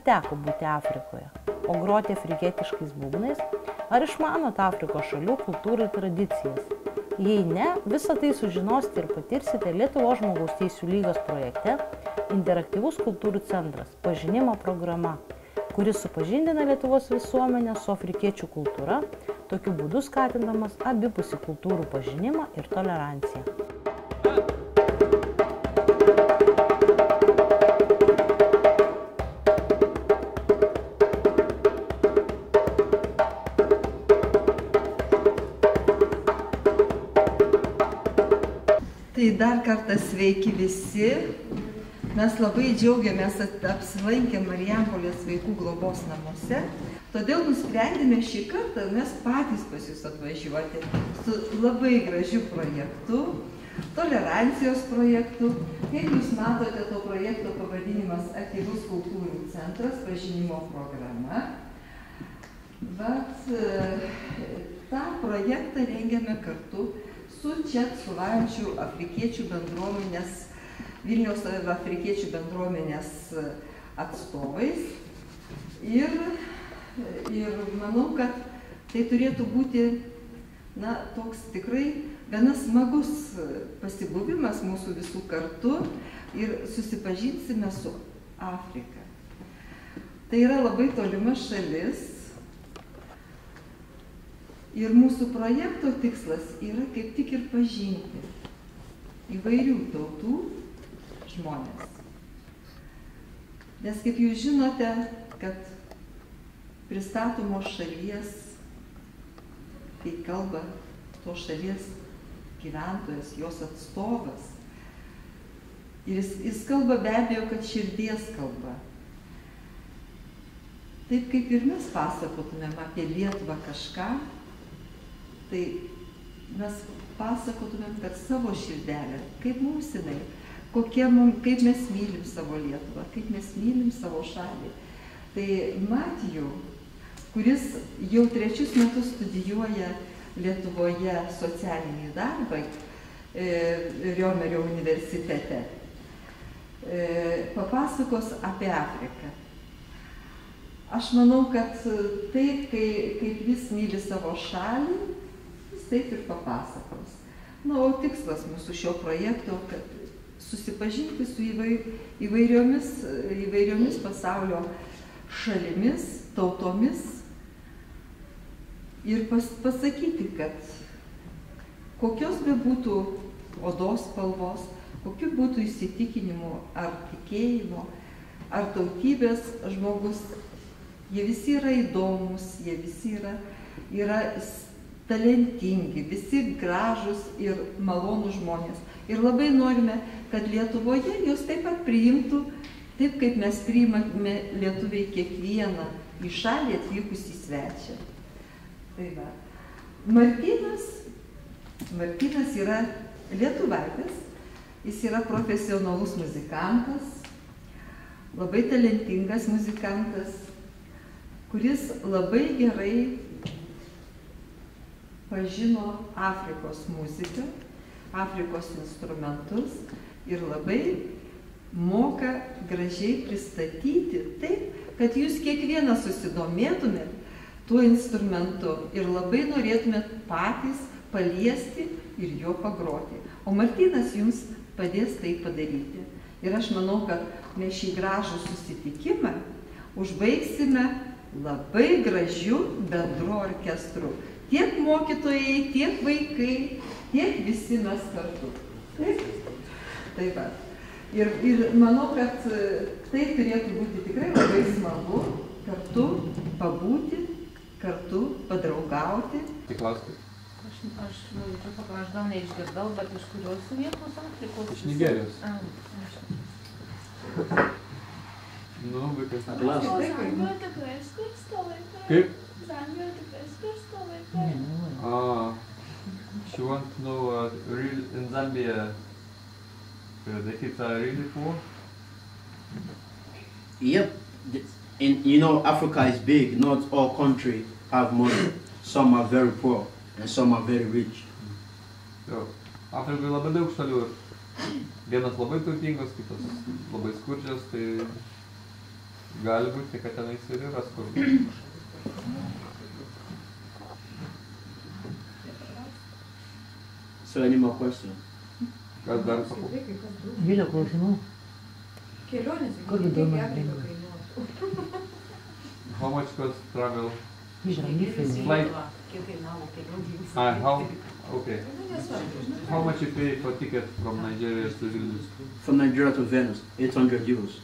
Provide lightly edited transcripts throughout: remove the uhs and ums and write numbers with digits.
teko būti Afrikoje, o groti afrikietiškais būgnais, ar išmanot Afrikos šalių kultūrų ir tradicijas? Jei ne, visą tai sužinosite ir patirsite Lietuvos žmogaus teisių lygos projekte Interaktyvus kultūrų centras – pažinimo programa, kuris supažindina Lietuvos visuomenę su afrikiečių kultūra, tokiu būdu skatindamas abipusį kultūrų pažinimą ir toleranciją. Tai dar kartą sveiki visi. Mes labai džiaugiamės apsilankę Marijampolės vaikų globos namuose. Todėl nusprendėme šį kartą mes patys pas jūs atvažiuoti su labai gražiu projektu, tolerancijos projektu. Kaip jūs matote, to projekto pavadinimas Aktyvus kultūrų centras – pažinimo programa. Bet tą projektą rengiame kartu su čia atstovaujančių afrikiečių bendruomenės, Vilniaus afrikiečių bendruomenės atstovais. Ir manau, kad tai turėtų būti toks tikrai gana smagus pasibuvimas mūsų visų kartu ir susipažinsime su Afrika. Tai yra labai tolima šalis. Ir mūsų projekto tikslas yra kaip tik ir pažinti įvairių tautų žmonės. Nes kaip jūs žinote, kad pristatomos šalies, kai kalba to šalies gyventojas, jos atstovas, ir jis kalba be abejo, kad širdies kalba. Taip kaip ir mes pasakotumėm apie Lietuvą kažką, tai mes pasakotumėm per savo širdelę, kaip mums jinai, kaip mes mylim savo Lietuvą, kaip mes mylim savo šalį. Tai Matijų, kuris jau 3 metus studijuoja Lietuvoje socialinį darbą Riomerio universitete, papasakos apie Afriką. Aš manau, kad taip, kaip jis myli savo šalį, taip ir papasakos. O tikslas mūsų šio projekto, kad susipažinti su įvairiomis pasaulio šalimis, tautomis ir pasakyti, kad kokios bebūtų odos spalvos, kokių būtų įsitikinimų ar tikėjimo, ar tautybės žmogus, jie visi yra įdomus, jie visi yra talentingi, visi gražus ir malonūs žmonės. Ir labai norime, kad Lietuvoje jos taip pat priimtų, taip kaip mes priimame lietuviai kiekvieną į šalį atvykusį svečią. Tai va. Martynas yra lietuvaitis, jis yra profesionalus muzikantas, labai talentingas muzikantas, kuris labai gerai pažino Afrikos muziką, Afrikos instrumentus ir labai moka gražiai pristatyti taip, kad jūs kiekvieną susidomėtumėt tuo instrumentu ir labai norėtumėt patys paliesti ir jo pagroti. O Martynas jums padės tai padaryti. Ir aš manau, kad mes šį gražų susitikimą užbaigsime labai gražiu bendru orkestru. Tiek mokytojai, tiek vaikai, tiek visi mes kartu. Taip? Tai va. Ir manau, kad tai turėtų būti tikrai labai smagu kartu pabūti, kartu padraugauti. Tiklausti. Aš gal neišgirdau, bet iš kurios vietos Afrikos? Iš Nigerijos. Nu, vaikas neklausia. O Zambijoje tikrai skirsto vaikai? Kaip? Zambijoje tikrai skirsto vaikai? She wants to know in Zambia the kids are really poor? Yep. Africa is big. Not all countries have money. Some are very poor and some are very rich. Jo. Afrikoje labai daug šalių ir vienas labai turtingas, kitas labai skurdžias, tai Gali būti, kad tenais ir yra skurdo. So any more questions? Kas dar sakau? Vilio klausimų. Kelionės, Kokį kiek įdomų Afrika rengimą? kainuotų? How much cost travel? Brangi filmai. Flight? Kiek kainavo kelionės? How? Okay. How much you pay for ticket from Nigeria to Vilnius? From Nigeria to Venice, 800 euros.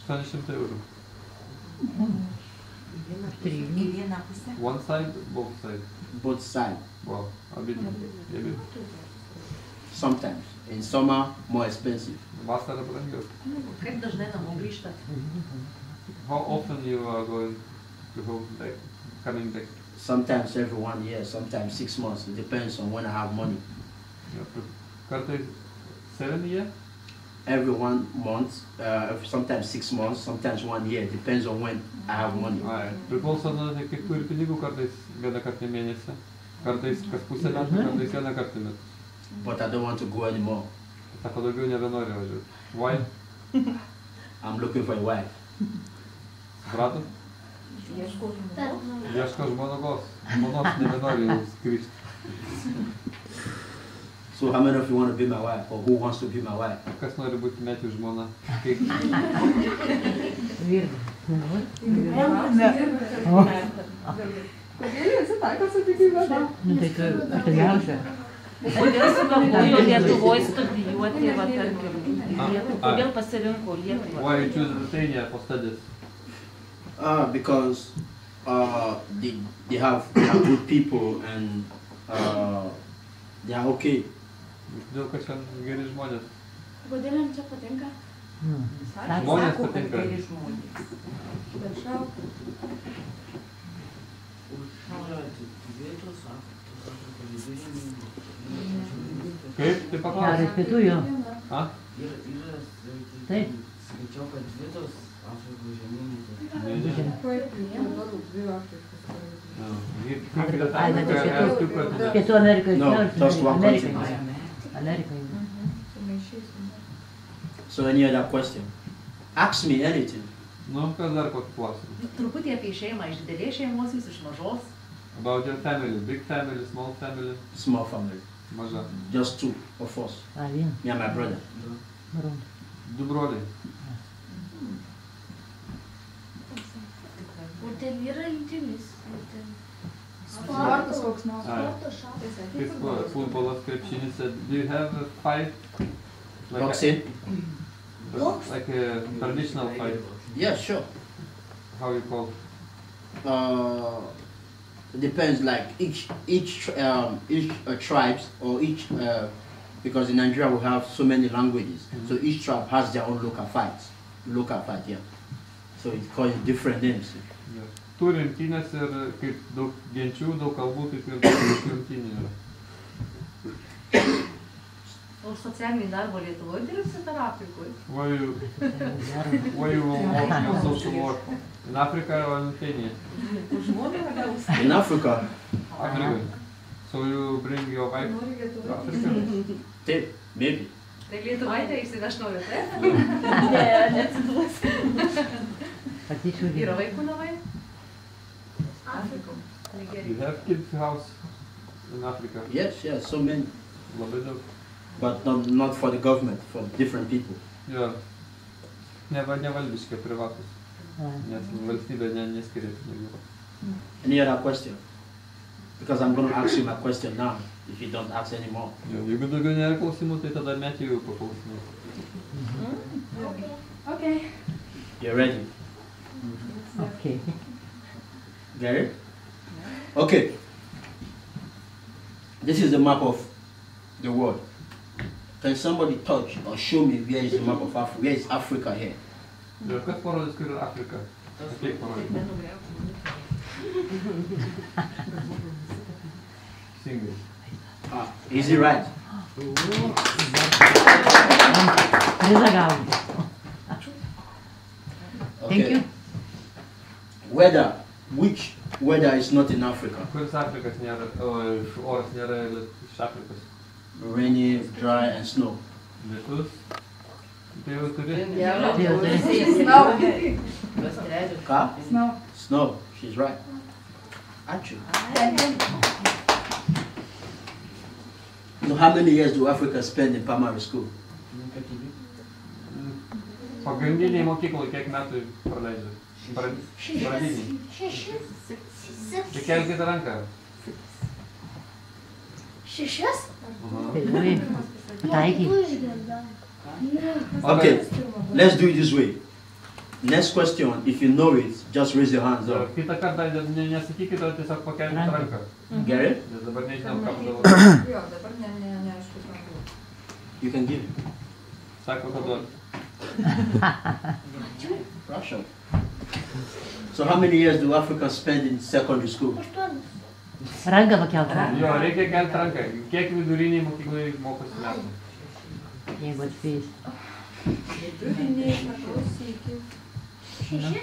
800 eurų. Į vieną pusę? One side, both side. Both sides. Wow, abidvi. Sometimes. In summer, more expensive. Vasara brangiau. Kaip dažnai namo grįžtat? How often you are going to home back, coming back? Sometimes every 1 year, sometimes 6 months. It depends on when I have money. Kartais 7 year? Every 1 month, sometimes 6 months, sometimes 1 year. It depends on when I have money. Ai, priklauso nuo tai, kiek turi pinigų, kartais vieną kartą į mėnesį. Kartais kas pusę metų, kartais vieną kartą į metus. But I don't want to go anymore. Sako, daugiau nebenori važiuoti. Why? I'm looking for a wife. Supratot? Ieško žmonos. Žmonos nebenori jau skristi. So how many of you want to be my wife, or who wants to be my wife? Kas nori būti Metijų žmona? Kaip? Virga. Kodėl visi taiko sutikti vadai? Nu tai tu artimiausia. Kodėl sugalvojo Lietuvoje studijuoti, va, tarkim, kodėl pasirinko Lietuvą? Why you choose Lithuania for studies? Because they have good people and they are okay. Dėl kad čia geri žmonės. Kodėl jam čia patinka? Žmonės patinka. Bet šalta. Kaip? Tai paklausai. Šiaurės pietų jo. A? Taip. Skaičiau, kad vietos Afrikos žemynai. Pietų Amerikoje. No, just one Amerikoje. continent. Amerikoje. So any other question? Ask me anything. Nu, kas dar kokį klausimą? Truputį apie šeimą, iš didelės šeimos, jūs iš mažos. About your family, big family, small family, Small family. maža. Just 2 of us. Vien. Me and my brother. Broliai. Du broliai. O ten yra intimis. Sportas koks nors. Kaip futbolas, krepšinis. Do you have a fight? Boxing? Like a traditional fight. Yeah, sure. How you call? It depends. Like each tribes or each because in Nigeria we have so many languages. So each tribe has their own local fights. Local fight, yeah. So it's called different names. Turi imtynės ir kaip daug genčių, daug kalbų, taip ir daug imtynių yra. O socialinį darbą Lietuvoje dirbsit ar Afrikoje? Where you will work your social work? In Africa or in Kenya? In Africa, Africa. So you bring your wife to Africa? maybe. Tai Lietuvaitė išsiveš nori, taip? Ne, neatsiduosi. Patyčių Yra vyra. vaikų namai? You have kids house in Africa? Yes, so many. Labai daug. But not for the government, for different people. Jo. Nevaldiški, privatus. Nes valstybė neskiria pinigų. Any other question? Because I'm going to ask you my question now, if you don't ask anymore. Jo, jeigu daugiau nėra klausimų, tai tada Metijų paklausimų. Okay. You ready? Okay. Get it? Okay. This is the map of the world. Can somebody touch or show me where is the map of Africa? Where is Africa here? Ir kas parodys, kur yra Afrika? Ateik parodys. Singai. Is it right? Prizą gauni. Thank you. Weather. Which weather is not in Africa? Kuris Afrikas nėra, oras nėra iš Afrikos? Rainy, dry, and snow. Lietus, Tai jau turi. Car? Snow. Snow. She's right. Actually. So how many years do Africa spend in primary school? Pagrindiniai mokyklai kiek metų praleidžia? Pradiniai. Tai kelkite ranką. 6? Okay, let's do it this way. Next question, if you know it, just raise your hands up. Kitą kartą nesakykite, o tiesiog pakelkite ranką. Get it? Nes dabar nežinom, ką padaroti. Jo, dabar neaišku, ką. You can give it. Sako, kad duoti. Russia. So how many years do Africans spend in secondary school? Ranką pakelt. Jo, reikia kelti ranką. Kiek viduriniai mokyklai mokosi metų? Jeigu atspės. Viduriniai, klausykit. 6?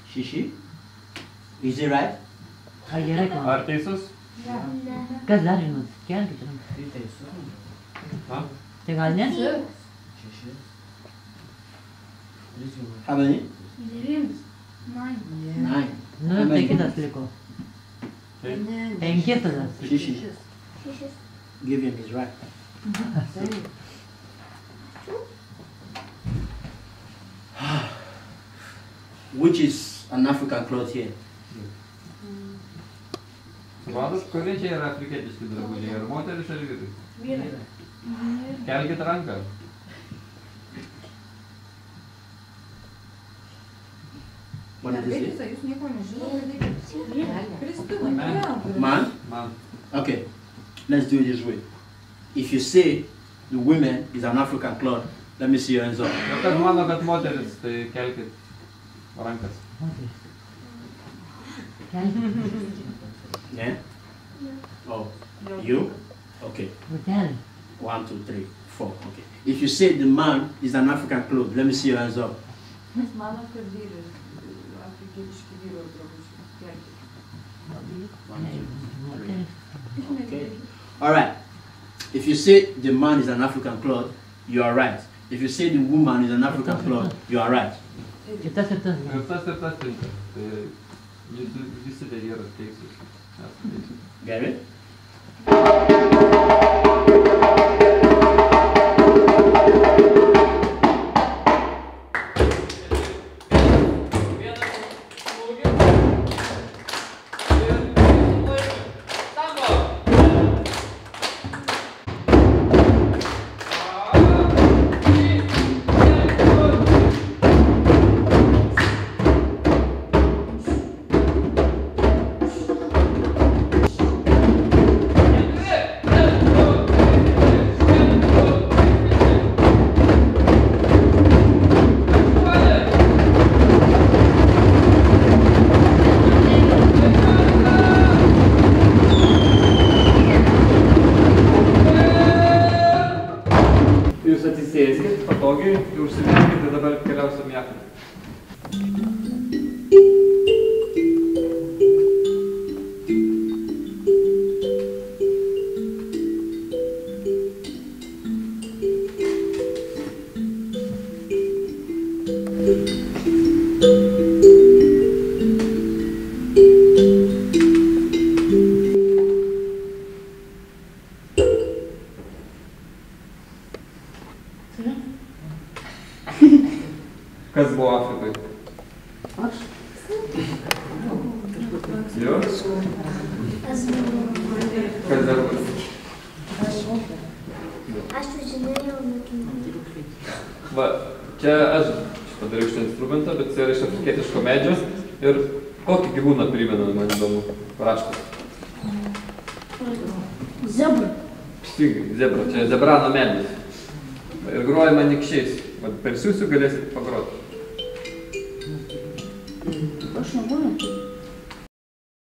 Shishi? Is it right? Ar gerai, ką? Ar teisus? Kas dar žinot? Kelkite ranką. Ha? Tai gal ne? 6. How many? 9. 9. Nu, tai kitas liko. 5 tada. Shishi. 6. Give him his right. Which is an African cloth here? Supratot, kurie čia yra afrikietiški drabužiai? Ar moteris ar vyrai? Vyrai. Kelkite ranką. What did you say? Jūs nieko nežinote, Kristina, Man? Man. Okay, let's do it this way. If you say the women is an African cloth, let me see your hands up. Ir kas mano, kad moteris, tai kelkit rankas. Yeah? Oh, you? Okay. 1, 2, 3, 4. Okay. If you say the man is an African cloth, let me see your hands up. Mes manom, kad vyrai, afrikietiški vyrai drabužiai. 1, 2, 3. Okay. All right. If you say the man is an African cloth, you are right. If you say the woman is an African cloth, you are right. Ir tas tinka. Tai visi tai yra teisūs. Get it? Jūs atsisėskit patogiai ir užsimerkit ir dabar keliausim į Afriką. Kas buvo Afrikai? Aš. Jo? Kas dar bus? Aš važinėjau Va, čia aš padariau šitą instrumentą, bet jis yra iš afrikietiško medžio ir kokį gyvūną primena, man įdomu, raštas. Zebra. Zebra, čia zebrano medis. Ir grojama nikščiais. Per siūsių galėsit pagroti.